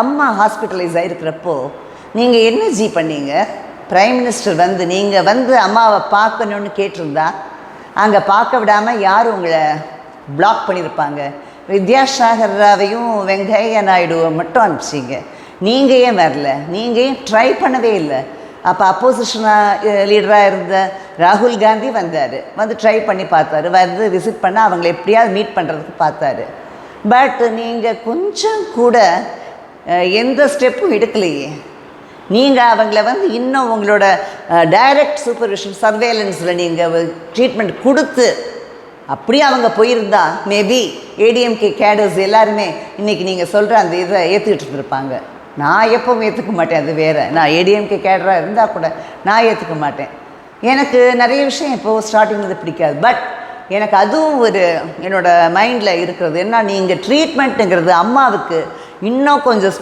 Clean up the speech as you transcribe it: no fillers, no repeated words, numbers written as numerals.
அம்மா ஹாஸ்பிட்டலைஸ் ஆகிருக்கிறப்போ நீங்கள் என்ன பண்ணீங்க? பிரைம் மினிஸ்டர் வந்து நீங்கள் வந்து அம்மாவை பார்க்கணுன்னு கேட்டிருந்தா அங்கே பார்க்க விடாமல் யார் உங்களை பிளாக் பண்ணியிருப்பாங்க? வித்யாசாகர் ராவையும் வெங்கையா நாயுடுவை மட்டும் அனுப்பிச்சிங்க. நீங்கள் ஏன் வரல? நீங்கள் ஏன் ட்ரை பண்ணவே இல்லை? அப்போ அப்போசிஷனாக லீடராக இருந்த ராகுல் காந்தி வந்தார், வந்து ட்ரை பண்ணி பார்த்தாரு, வந்து விசிட் பண்ண அவங்களை எப்படியாவது மீட் பண்ணுறதுக்கு பார்த்தாரு. பட் நீங்கள் கொஞ்சம் கூட எந்த ஸ்டெப்பும் எடுக்கலையே. நீங்கள் அவங்கள வந்து இன்னும் உங்களோட டைரக்ட் சூப்பர்விஷன் சர்வேலன்ஸில் நீங்கள் ட்ரீட்மெண்ட் கொடுத்து அப்படியே அவங்க போயிருந்தா மேபி ஏடிஎம்கே கேடர்ஸ் எல்லாருமே இன்றைக்கி நீங்கள் சொல்கிற அந்த இதை ஏற்றுக்கிட்டு இருந்திருப்பாங்க. நான் எப்பவும் ஏற்றுக்க மாட்டேன், அது வேறு. நான் ஏடிஎம்கே கேடராக இருந்தால் கூட நான் ஏற்றுக்க மாட்டேன். எனக்கு நிறைய விஷயம் இப்போது ஸ்டார்டிங்கில் பிடிக்காது. பட் எனக்கு அதுவும் ஒரு என்னோடய மைண்டில் இருக்கிறது என்ன, நீங்கள் ட்ரீட்மெண்ட்டுங்கிறது அம்மாவுக்கு இன்னும் கொஞ்சம்